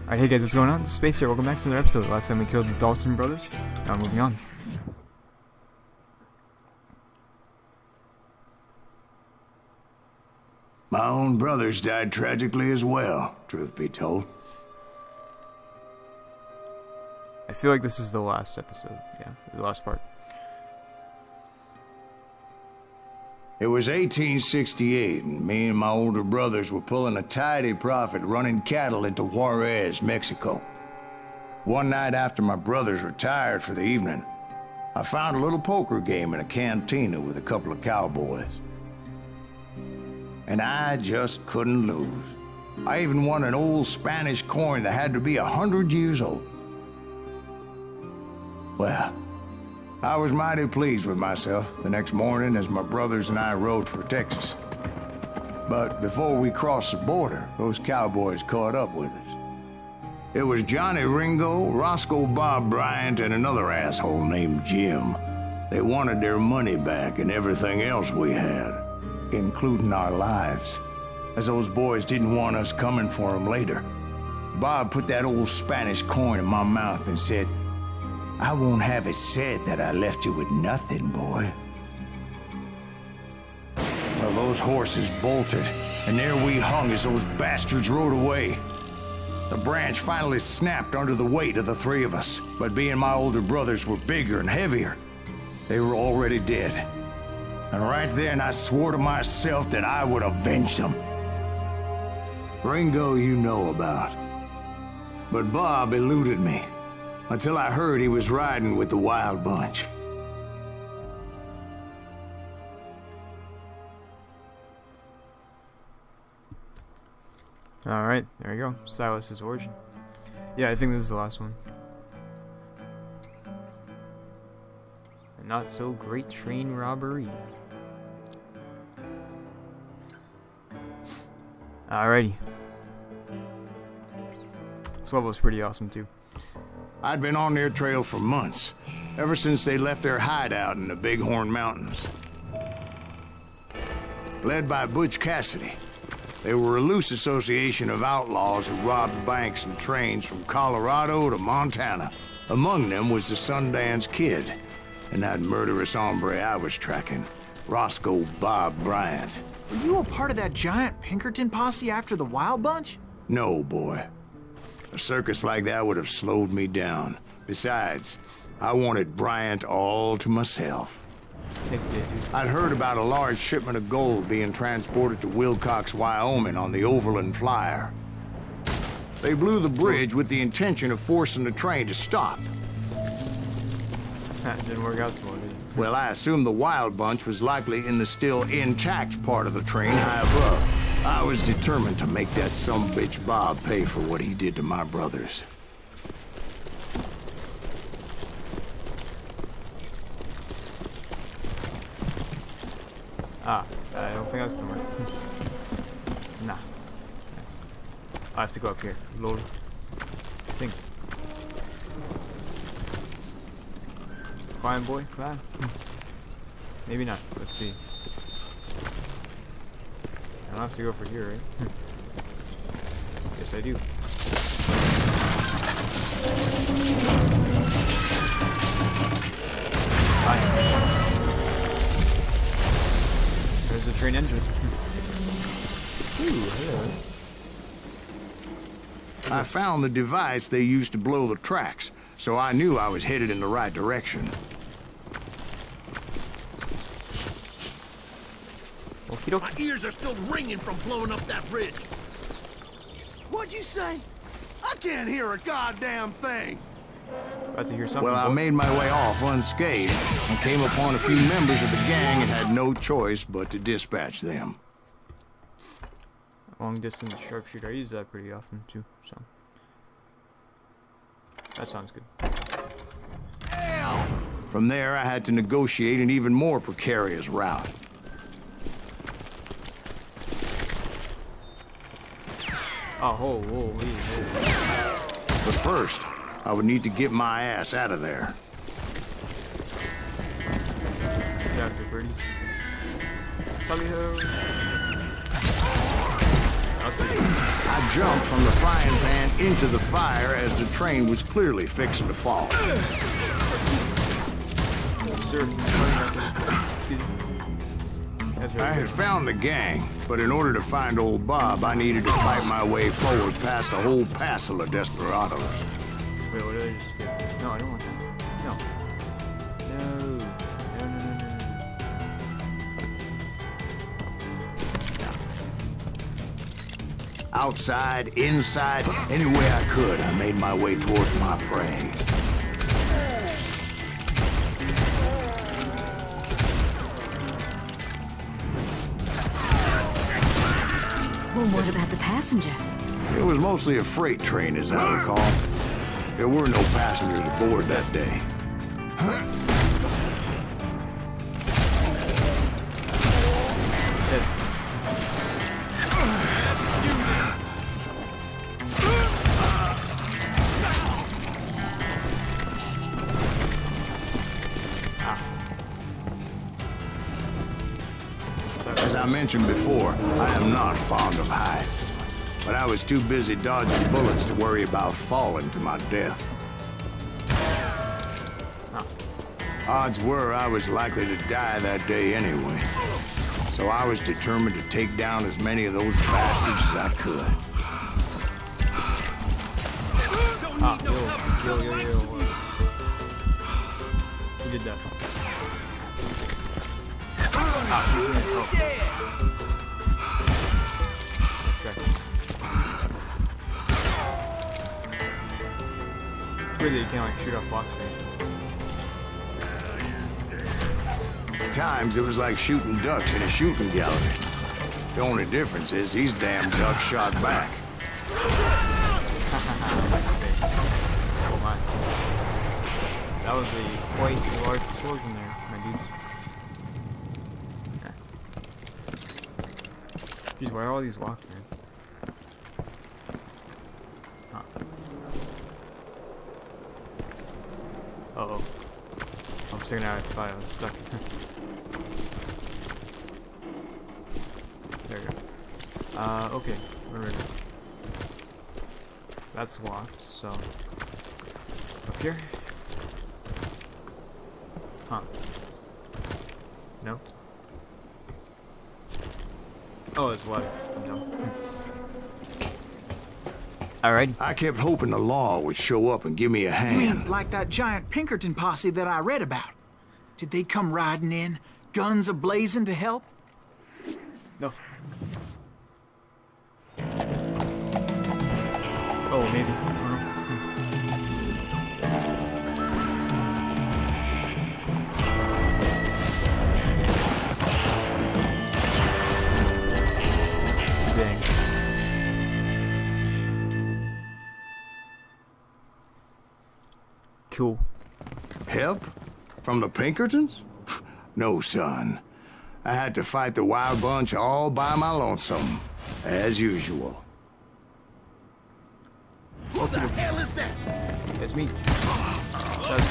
Alright, hey guys, what's going on? It's Space here. Welcome back to another episode. Last time we killed the Dalton brothers. Now moving on. My own brothers died tragically as well, truth be told. I feel like this is the last episode. Yeah, the last part. It was 1868, and me and my older brothers were pulling a tidy profit running cattle into Juarez, Mexico. One night after my brothers retired for the evening, I found a little poker game in a cantina with a couple of cowboys. And I just couldn't lose. I even won an old Spanish coin that had to be 100 years old. Well, I was mighty pleased with myself the next morning as my brothers and I rode for Texas. But before we crossed the border, those cowboys caught up with us. It was Johnny Ringo, Roscoe Bob Bryant, and another asshole named Jim. They wanted their money back and everything else we had, including our lives, as those boys didn't want us coming for them later. Bob put that old Spanish coin in my mouth and said, "I won't have it said that I left you with nothing, boy." Well, those horses bolted, and there we hung as those bastards rode away. The branch finally snapped under the weight of the three of us, but being my older brothers were bigger and heavier, they were already dead. And right then I swore to myself that I would avenge them. Ringo you know about. But Bob eluded me, until I heard he was riding with the Wild Bunch. Alright, there you go. Silas's origin. Yeah, I think this is the last one. A not so great train robbery. Alrighty. This level is pretty awesome too. I'd been on their trail for months, ever since they left their hideout in the Bighorn Mountains. Led by Butch Cassidy, they were a loose association of outlaws who robbed banks and trains from Colorado to Montana. Among them was the Sundance Kid, and that murderous hombre I was tracking, Roscoe Bob Bryant. Were you a part of that giant Pinkerton posse after the Wild Bunch? No, boy. A circus like that would have slowed me down. Besides, I wanted Bryant all to myself. Heck yeah, dude. I'd heard about a large shipment of gold being transported to Wilcox, Wyoming on the Overland Flyer. They blew the bridge with the intention of forcing the train to stop. That didn't work out so well, did it? Well, I assumed the Wild Bunch was likely in the still intact part of the train high above. I was determined to make that sumbitch Bob pay for what he did to my brothers. I don't think that's gonna work. Nah. I have to go up here. Lol. I think. Fine, boy. Fine. Maybe not. Let's see. I don't have to go for here, right? Yes, I do. Fine. There's the train engine. Ooh, hello. I found the device they used to blow the tracks, so I knew I was headed in the right direction. Okie dokie. My ears are still ringing from blowing up that bridge. What'd you say? I can't hear a goddamn thing. About to hear something. Well, I boy. made my way off unscathed and came upon a few members of the gang and had no choice but to dispatch them. Long distance sharpshooter. I use that pretty often too, so that sounds good. From there, I had to negotiate an even more precarious route. Oh, holy. But first, I would need to get my ass out of there. Get after birdies. Tally ho. I'll stay. I jumped from the frying pan into the fire as the train was clearly fixing to fall. Sir. Excuse me. That's I right. had found the gang, but in order to find old Bob, I needed to fight my way forward past a whole passel of desperados. Wait, what did I just do? No, I don't want that. No. No. No, no, no, no. Outside, inside, any way I could, I made my way towards my prey. Well, what about the passengers? It was mostly a freight train, as I recall. There were no passengers aboard that day. As I mentioned before, I am not fond of heights. But I was too busy dodging bullets to worry about falling to my death. Odds were I was likely to die that day anyway. So I was determined to take down as many of those bastards as I could. Yo. Who did that? It's weird that you can't like shoot off box range. At times it was like shooting ducks in a shooting gallery. The only difference is these damn ducks shot back. Oh my. That was a quite large explosion there, my dudes. Jeez, why are all these locked, man? Huh. Uh-oh. I'm sticking out of I was stuck. There we go. Okay. Where are we going? That's locked, so... Up here? Huh. No? Oh, it's water. I'm dumb. Alrighty. I kept hoping the law would show up and give me a You hand. mean like that giant Pinkerton posse that I read about? Did they come riding in, guns a-blazing to help? No. Oh, maybe. I don't know. Dang. Cool. Help? From the Pinkertons? No, son. I had to fight the wild bunch all by my lonesome, as usual. Who the hell is that? It's me. That's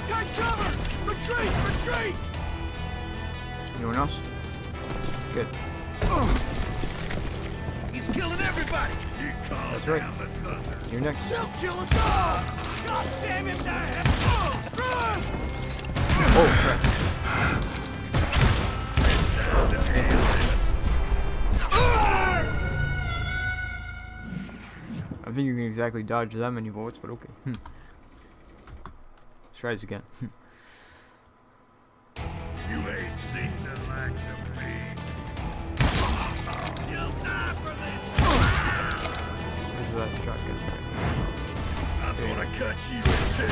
Take cover! Retreat! Retreat! Anyone else? Good. He's killing everybody! That's right. You're next. He'll kill us all! God damn it! Run! Oh, crap. I think you can exactly dodge that many bullets, but okay. Let's try this again. You ain't seen the likes of me. You'll die for this! Where's that shotgun? I'm gonna cut you in two.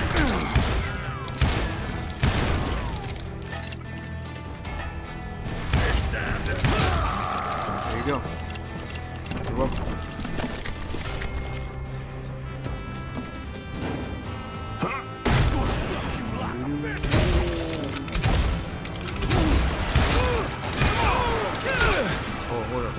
It's time to... There you go. You're welcome. Oh, hold up.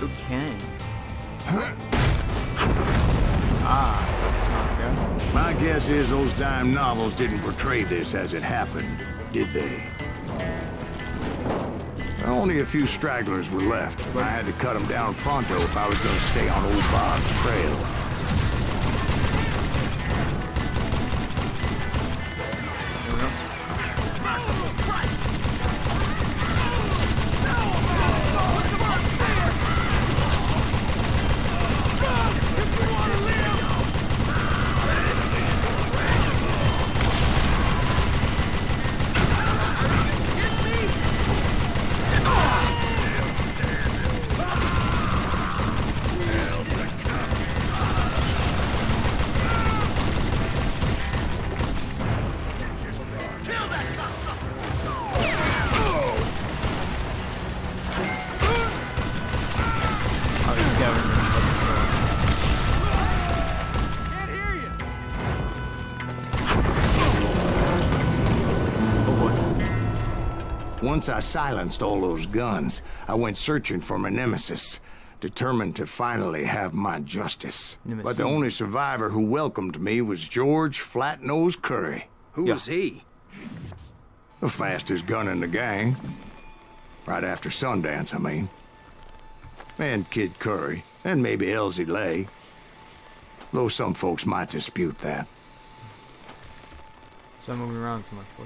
Okay. Ah. is, those dime novels didn't portray this as it happened, did they? Only a few stragglers were left. I had to cut them down pronto if I was going to stay on old Bob's trail. Anyone else? Once I silenced all those guns, I went searching for my nemesis, determined to finally have my justice. But the only survivor who welcomed me was George Flat-Nose Curry. Who was he? The fastest gun in the gang. Right after Sundance, I mean. And Kid Curry, and maybe Elsie Lay. Though some folks might dispute that. Stop moving around so much, boy.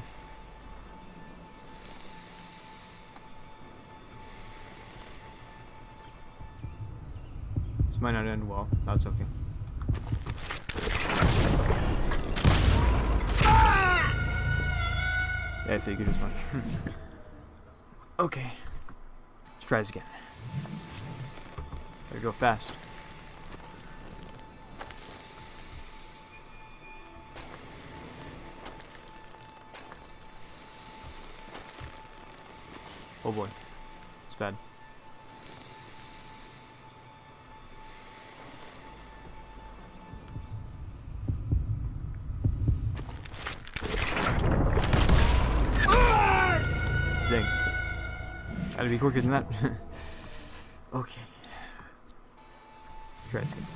This might not end well. That's okay. Yeah, so you can just run. Okay. Let's try this again. Gotta go fast. Oh boy. It's bad. Dang. Gotta be quicker than that. Okay. Try this again.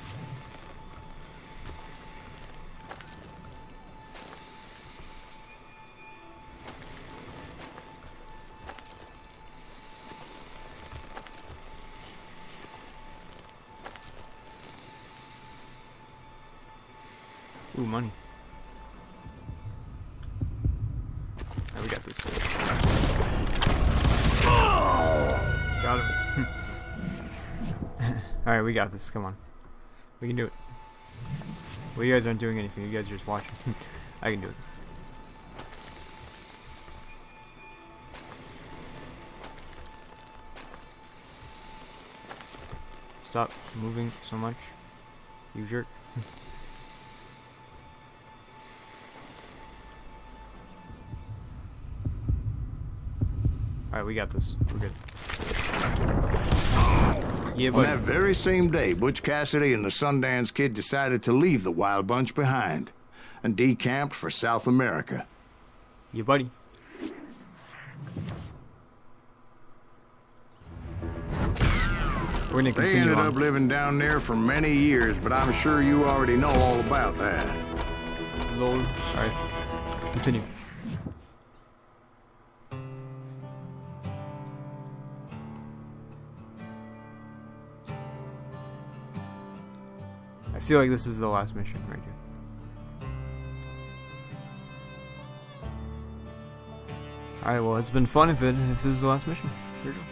Ooh, money. Alright, we got this. Got him. Alright, we got this. Come on. We can do it. Well, you guys aren't doing anything. You guys are just watching. I can do it. Stop moving so much. You jerk. Alright, we got this. We're good. Yeah, On buddy. that very same day, Butch Cassidy and the Sundance Kid decided to leave the Wild Bunch behind and decamped for South America. Yeah, buddy. We're gonna They continue ended on. up living down there for many years, but I'm sure you already know all about that. Lol. Alright. Continue. I feel like this is the last mission right here. Alright, well, it's been fun if this is the last mission. Here we go.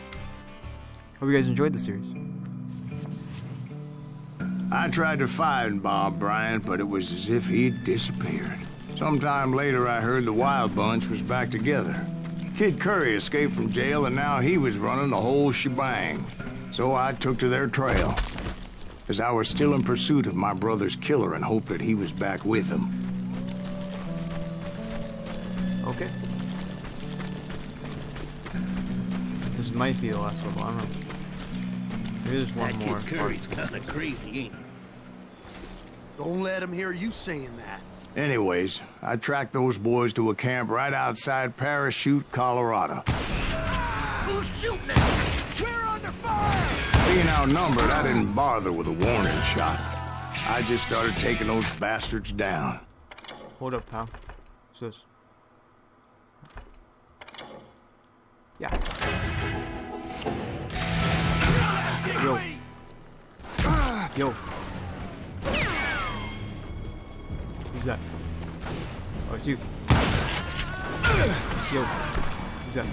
Hope you guys enjoyed the series. I tried to find Bob Bryant, but it was as if he'd disappeared. Sometime later, I heard the Wild Bunch was back together. Kid Curry escaped from jail, and now he was running the whole shebang. So I took to their trail, as I was still in pursuit of my brother's killer and hoped that he was back with him. Okay. This might be the last level, I don't know. Maybe there's one That more. Kid Curry's kinda crazy, ain't he? Don't let him hear you saying that. Anyways, I tracked those boys to a camp right outside Parachute, Colorado. Who's shooting at us? We're under fire! Being outnumbered, I didn't bother with a warning shot. I just started taking those bastards down. Hold up, pal. What's this? Yeah. Yo. Yo. Who's that? Oh, it's you. Yo. Who's that?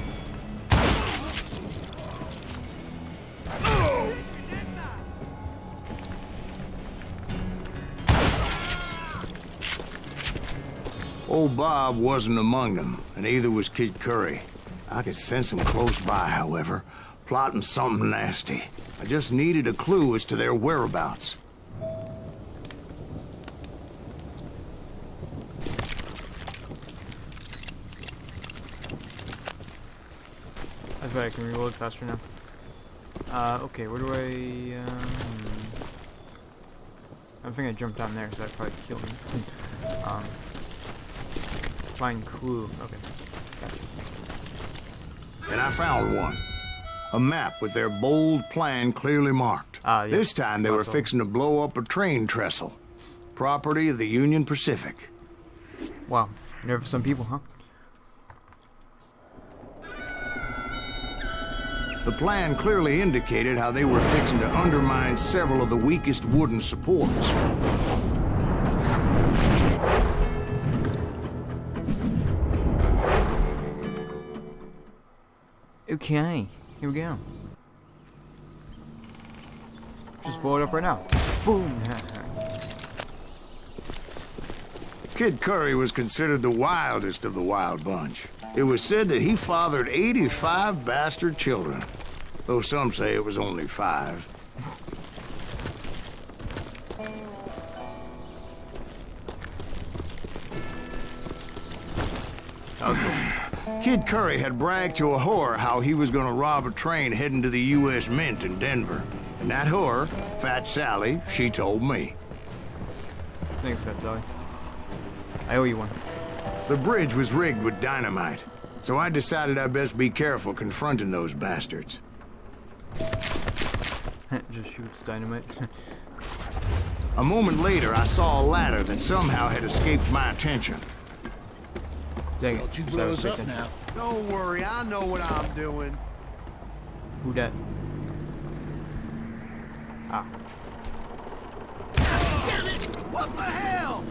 Old Bob wasn't among them, and neither was Kid Curry. I could sense him close by, however, plotting something nasty. I just needed a clue as to their whereabouts. That's right, I can reload faster now. Okay, where do I, I think I jumped down there, so that probably killed me. Find clue. Okay, gotcha. And I found one. A map with their bold plan clearly marked. Yeah. This time they were fixing to blow up a train trestle. Property of the Union Pacific. Wow, nerve some people, huh? The plan clearly indicated how they were fixing to undermine several of the weakest wooden supports. Okay, here we go. Just blow it up right now. Boom! Kid Curry was considered the wildest of the wild bunch. It was said that he fathered 85 bastard children, though some say it was only 5. That was cool. Kid Curry had bragged to a whore how he was gonna rob a train heading to the U.S. Mint in Denver. And that whore, Fat Sally, she told me. Thanks, Fat Sally. I owe you one. The bridge was rigged with dynamite, so I decided I'd best be careful confronting those bastards. Just shoots dynamite. A moment later, I saw a ladder that somehow had escaped my attention. Dang it. Don't you Just blow I us was up thinking. now. Don't worry, I know what I'm doing. Who dat? Ah. Damn it! What the hell?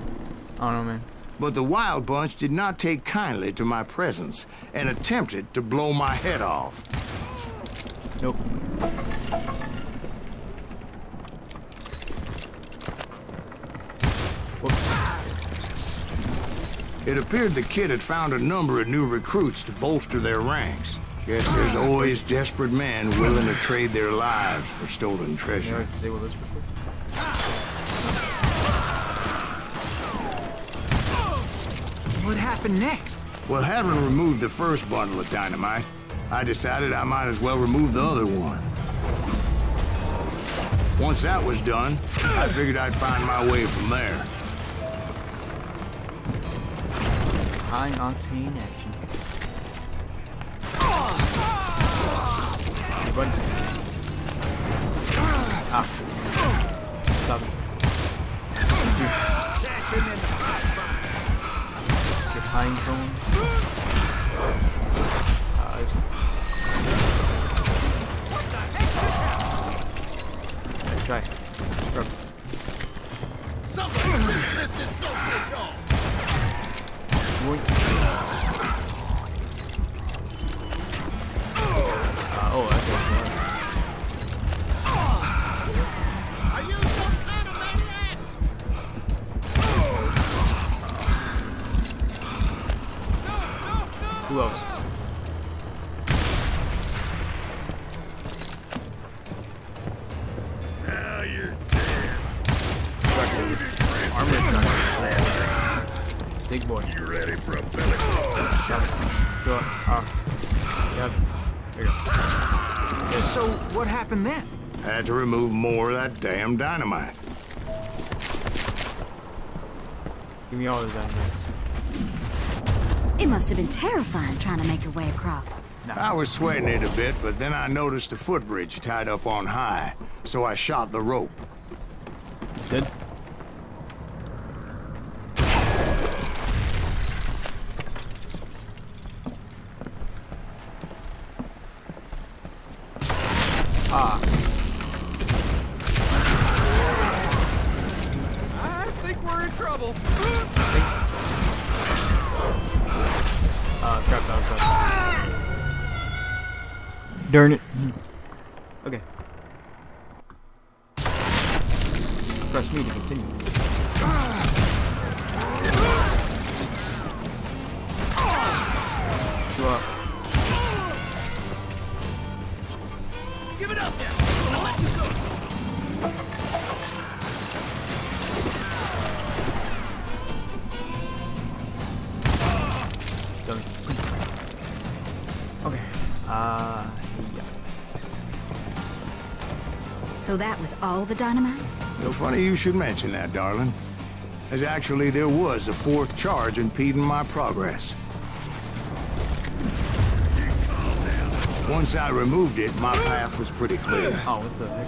I don't know, man. But the Wild Bunch did not take kindly to my presence and attempted to blow my head off. Nope. It appeared the kid had found a number of new recruits to bolster their ranks. Guess there's always desperate men willing to trade their lives for stolen Can treasure. I disable this real quick? What happened next? Well, having removed the first bundle of dynamite, I decided I might as well remove the other one. Once that was done, I figured I'd find my way from there. High octane action. Hey, buddy. Ah. Stop it. Dude. Get hind going. This one. Nice try. Scrub. Somebody lift this son of a bitch off! Yoink. Oh, that goes more. Are you some kind of maniac? Who else? Now you're dead. Armor truck. Big boy. You ready for a belly? Go up. Yep. There you go. So what happened then? Had to remove more of that damn dynamite. Give me all the dynamites. It must have been terrifying trying to make your way across. I was sweating it a bit, but then I noticed a footbridge tied up on high, so I shot the rope. Did? Darn it. Okay. Press me to continue. Show up. Give it up now. I'll let you go. Done. Okay. Yeah. So that was all the dynamite? So funny you should mention that, darling. As actually there was a fourth charge impeding my progress. Once I removed it, my path was pretty clear. Oh, what the heck?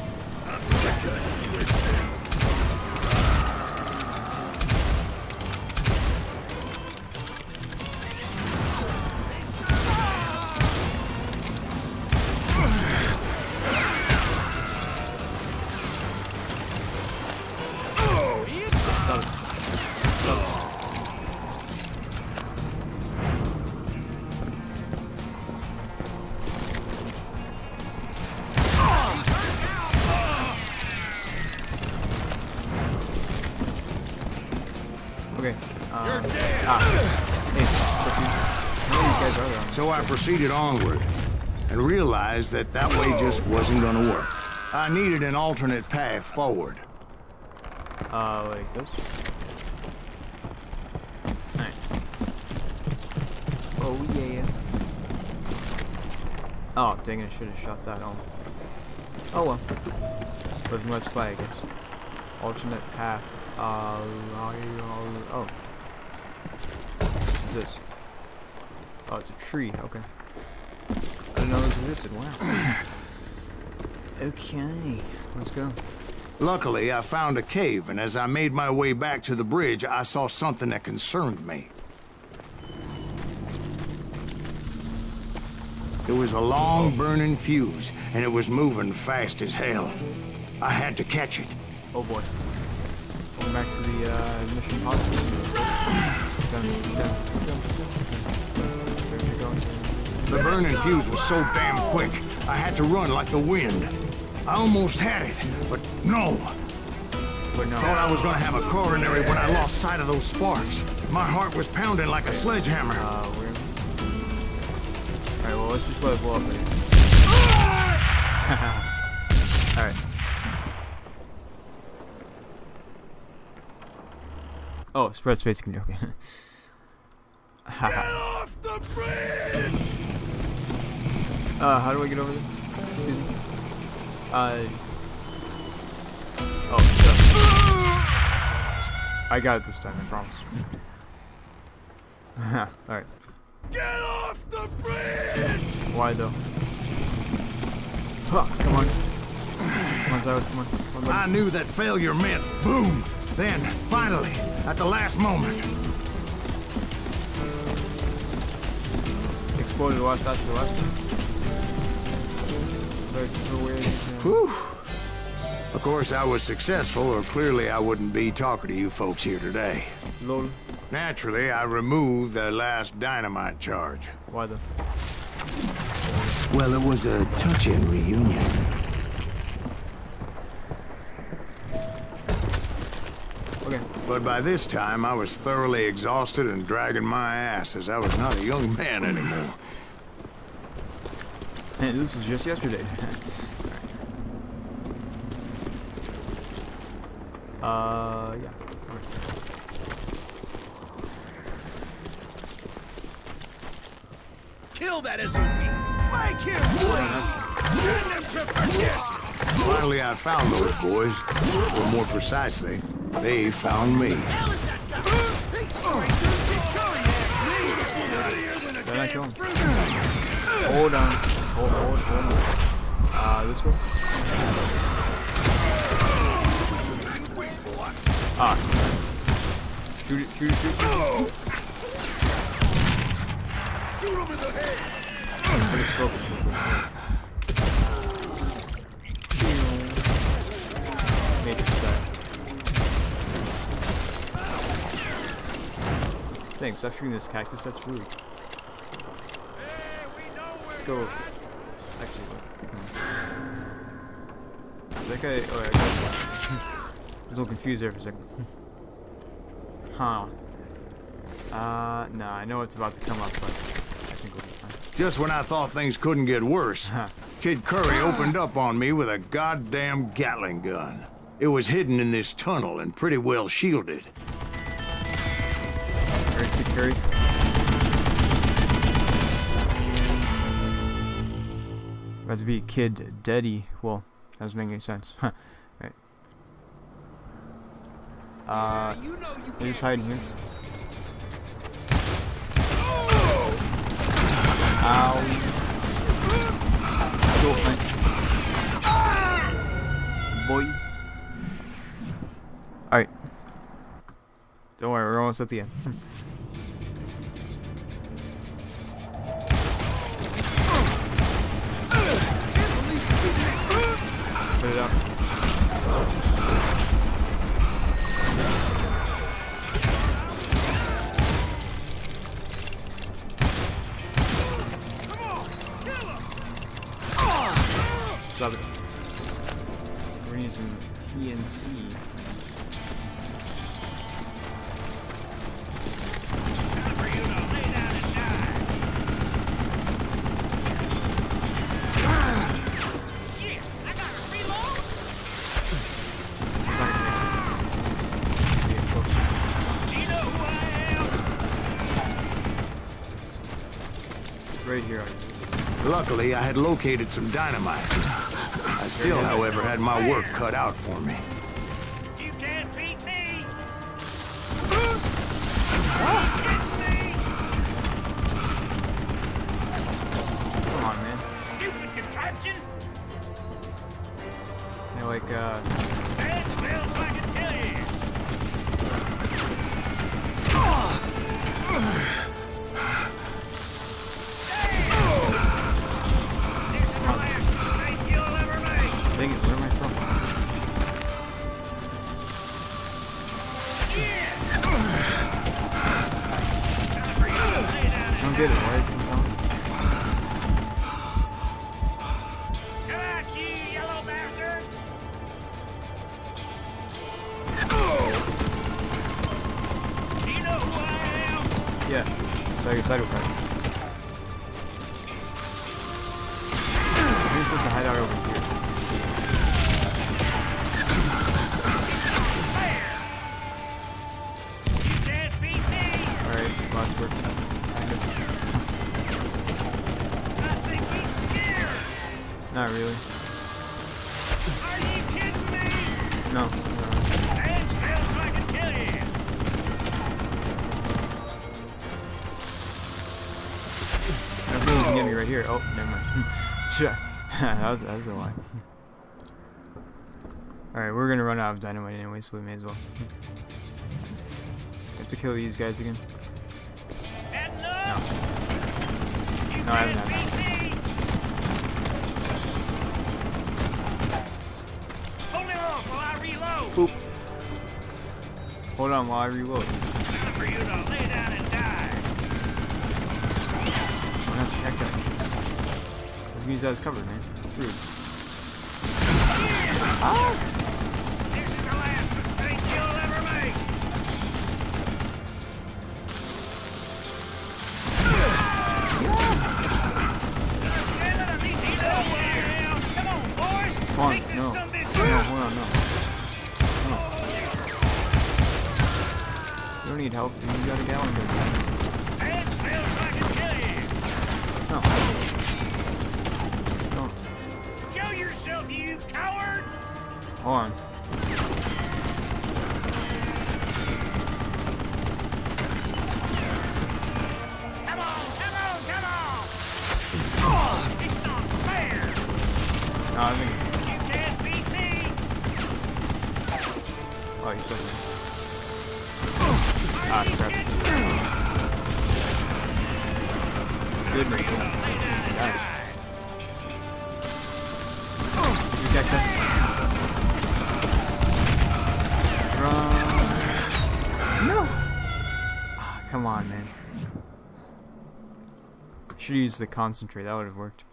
Okay. Hey, some of these guys are there. So I proceeded onward and realized that that way just wasn't gonna work. I needed an alternate path forward. Like this. Alright. Oh yeah. Oh, dang it! I should have shot that on. Oh well. Living Let's Play, I guess. Alternate path. Oh. What's this? Oh, it's a tree. Okay. I didn't know this existed. Wow. Okay, let's go. Luckily, I found a cave, and as I made my way back to the bridge, I saw something that concerned me. It was a long burning fuse, and it was moving fast as hell. I had to catch it. Oh boy. Going back to the mission possible. The burning fuse was so damn quick, I had to run like the wind. I almost had it, but no. But no. Thought I was gonna have a coronary when I lost sight of those sparks. My heart was pounding like a sledgehammer. Weird. Alright, well, let's just let it blow up again. Alright. Oh, spread space can do, okay. Get off the bridge! How do I get over there? Excuse me. Oh, shit. I got it this time, I promise. Alright. Get off the bridge! Why though? Huh, come on. Come on, Cyrus, come on. Come on, I knew that failure meant boom. Then, finally, at the last moment. Exploded a lot faster last time. Whew. Of course, I was successful, or clearly I wouldn't be talking to you folks here today. Lol. Naturally, I removed the last dynamite charge. Why though? Well, it was a touching reunion. Okay. But by this time, I was thoroughly exhausted and dragging my ass as I was not a young man anymore. And this was just yesterday. Yeah. Kill that SOB! Make him bleed! Send him to perdition! Finally, I found those boys. Or more precisely, they found me. Hell is that guy? These racers keep coming at me! Bloodier than a Did I kill damn him? fruit! Hold on. Hold on. This way? Ah. Shoot it, shoot it, shoot it. Shoot him in the head! Let us focus. Matrix style. Thanks, stop shooting this cactus, that's rude. Hey, we know where Let's go. Actually, that guy? Oh, yeah, I was a little confused there for a second. Huh. Nah, I know it's about to come up, but I think we'll be fine. Just when I thought things couldn't get worse, Kid Curry opened up on me with a goddamn Gatling gun. It was hidden in this tunnel and pretty well shielded. Alright, Kid Curry. About to be Kid Daddy. Well, that doesn't make any sense. Right. They're just hiding here. Ow. Go, man. Boy. Alright. Don't worry, we're almost at the end. Put it up. Stop it. We're gonna need some TNT. Right here. Luckily, I had located some dynamite. I still, however, had my work cut out for me. You can't beat me! Come on, man. Stupid contraption! You're like, Stand still so I can kill you! This is the last mistake you'll ever make! dang it, where am I from? I don't get it, why is this on? Come at you, yellow bastard! Do you know who I am? Yeah, saw your title card. You're supposed to hide out over here. You can't beat me! Alright, lots of work. I think he's scared! Not really. Are you kidding me? No. Stand still so I can kill you! I don't think you can get me right here. Oh, never mind. that was a lie. Alright, we're gonna run out of dynamite anyway, so we may as well. Have to kill these guys again. And No. You No, I haven't can't had beat me! Hold him off while I reload! Boop. Hold on while I reload. Time for you to lay down and die! I'm gonna have to hack that. Let's use that as cover, man. Rude. This is the last mistake you'll ever make! Damn it, I need you to know where I am! Come on, boys! Come on, Take this no. sumbitch No, out! hold on, no. Come on. You don't need help, dude. You got a gallon gun. Stand still so I can kill you! No. No. Show yourself, you coward! Hold on. Come on, come on, come on! It's not fair! No, I think. You can't beat me! Oh, you said that. Are Ah, you crap. kidding me? Goodness. Lay down and Got it. die! You got that? Run. No! Ah, come on, man. Should use the concentrate. That would have worked.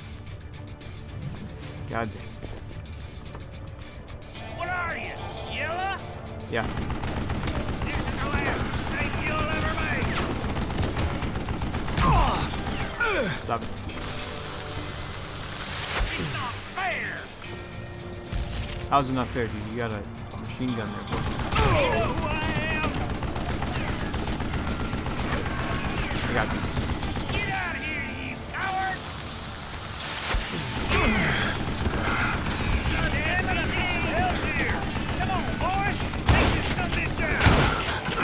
God dang. Yeah. This is the last mistake you'll ever make. Stop it. It's not fair. How's it not fair, dude? You got a machine gun there, bro. You know who I am. I got this. Get out of here, you coward. God damn it, I need some help here. Come on, boys. Take this sumbitch out. Ah,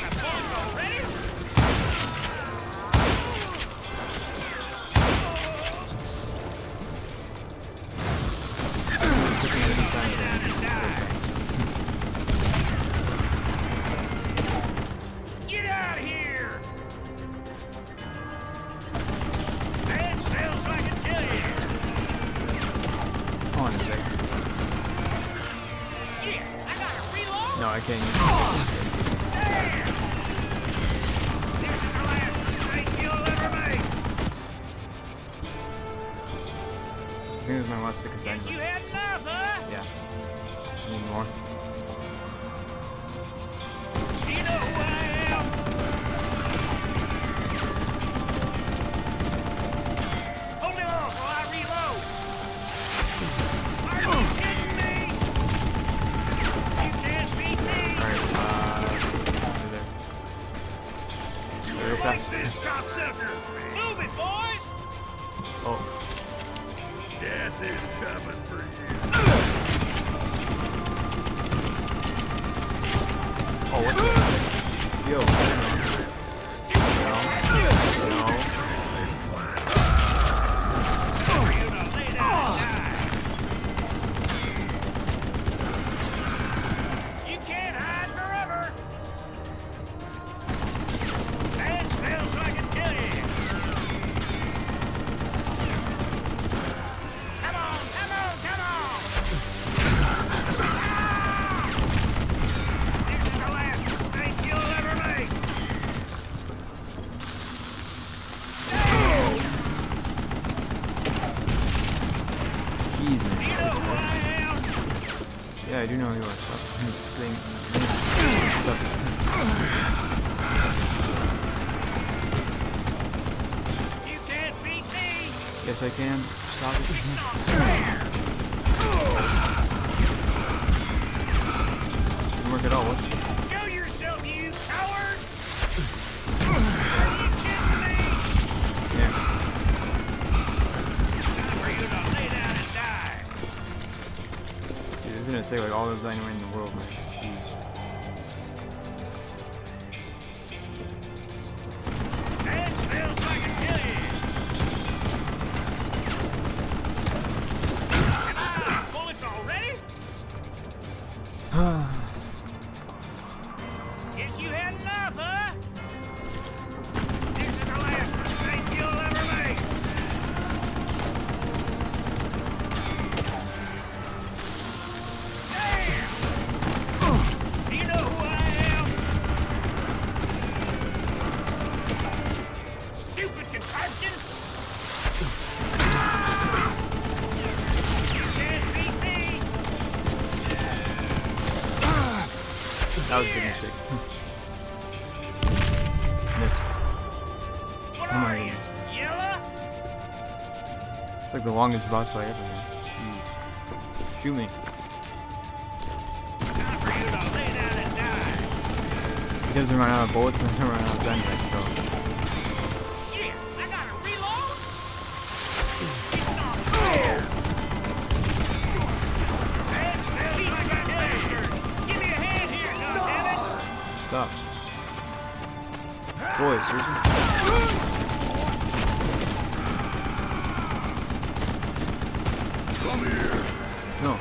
the bullets already? Sticking to the inside of that. Get out of here! Bad smell so I can kill you. Hold on a second. Shit, I gotta reload? No, I can't use Damn! This is the last mistake you'll ever make. I think there's my last stick of Guess you dynamite. had enough, huh? Yeah. Need more. Do you know who I am? Hold it off while I reload. Are you kidding me? You can't beat me. Alright, over there. Real Fight fast. this cocksucker. Move it, boys. Oh, Death is coming for you. oh, what's that? Yo, no. For you to lay down and die. You can't hide forever. Bad smell so I can kill you. Come on, come on, come on. Ah! This is the last mistake you'll ever make. Jeez, man. Do you know who I am? Yeah, I do know who you are. Stop saying stuff. You can't beat me. Yes, I can. Stop it. It's not fair. Didn't work at all. What? Show yourself, you coward! Are you kidding me? Yeah. Time for you to lay down and die. Dude, it's gonna say like all those dynamite in the world, man. Jeez. Bad smell so I can kill you. Come on, bullets already? Guess you had enough, huh? This is the last mistake you'll ever make. Damn! Do you know who I am? Stupid contraption! You can't beat me! That was a good mistake. Missed. What Oh my are you, goodness. yellow? It's like the longest boss fight ever, man. Jeez. Shoot me. Time for you to lay down and die. He doesn't run out of bullets and doesn't run out of dynamite, so. Shit, I gotta reload? It's not fair. Bad smells like a bastard. Give me a hand here, goddammit. Stop. Boy, seriously? Come here. No.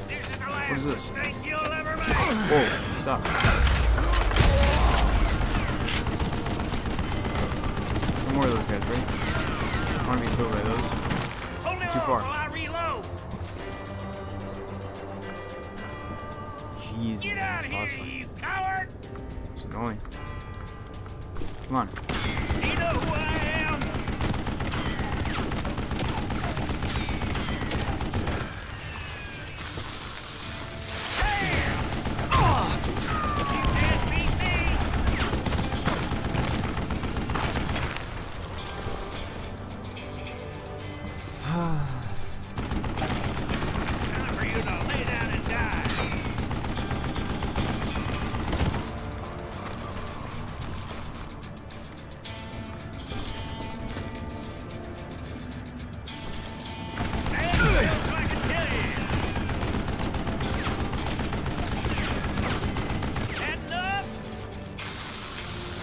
This is the What last is this? mistake you'll ever make. Whoa, stop. No more of those guys, right? I want to be killed by those. Hold it Too off far. while I reload. Jeez, Get man, out this of boss here, fight. you coward! It's annoying. Come on. Do you know who I am? Damn!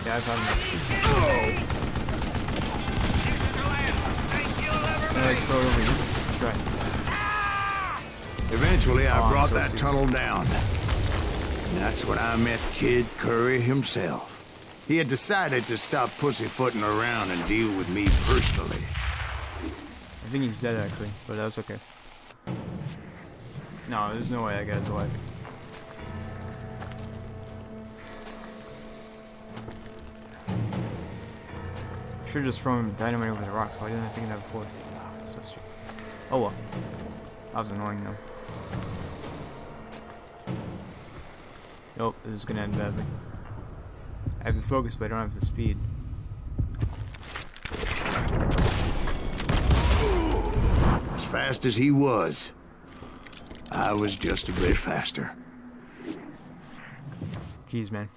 Yeah, I found This is the last mistake you'll ever him. Like, throw it over here. Let's try it. Eventually, I Oh, I'm brought so that stupid. tunnel down. And that's when I met Kid Curry himself. He had decided to stop pussyfooting around and deal with me personally. I think he's dead actually, but that's okay. No, there's no way that guy's alive. Should just throw him dynamite over the rocks. Why didn't I think of that before? Ah, so stupid. Oh well. That was annoying though. Nope, this is gonna end badly. I have the focus, but I don't have the speed. As fast as he was, I was just a bit faster. Jeez, man.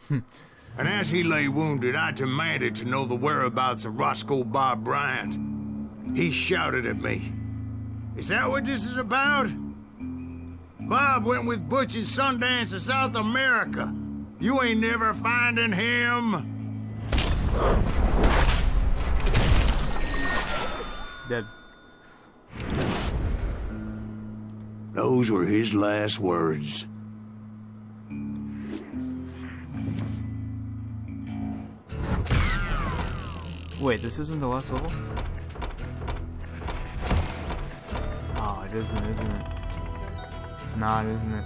And as he lay wounded, I demanded to know the whereabouts of Roscoe Bob Bryant. He shouted at me. Is that what this is about? Bob went with Butch and Sundance to South America. You ain't never finding him. Dead. Those were his last words. Wait, this isn't the last level? Oh, it isn't it? It's not, isn't it?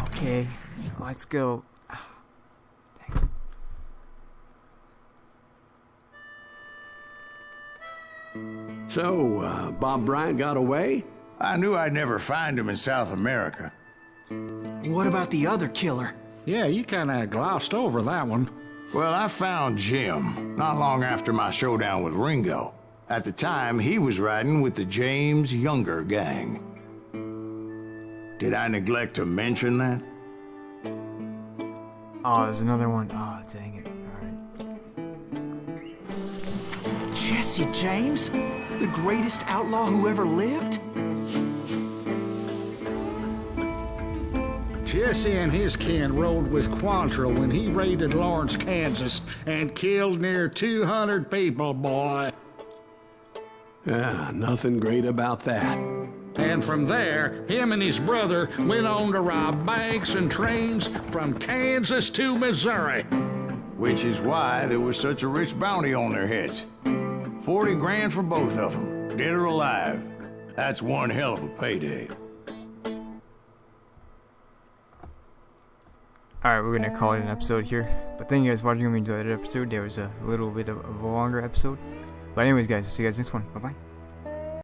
Okay, let's go. Dang. So, Bob Bryant got away? I knew I'd never find him in South America. What about the other killer? Yeah, you kind of glossed over that one. Well, I found Jim not long after my showdown with Ringo. At the time, he was riding with the James Younger gang. Did I neglect to mention that? Oh, there's another one. Oh, dang it. Alright. Jesse James? The greatest outlaw who ever lived? Jesse and his kin rode with Quantrill when he raided Lawrence, Kansas, and killed near 200 people, boy. Ah, nothing great about that. And from there, him and his brother went on to rob banks and trains from Kansas to Missouri. Which is why there was such a rich bounty on their heads. 40 grand for both of them, dead or alive. That's one hell of a payday. Alright, we're gonna call it an episode here. But thank you guys for watching. If you enjoyed that episode, there was a little bit of a longer episode. But anyways, guys, I'll see you guys next one. Bye bye.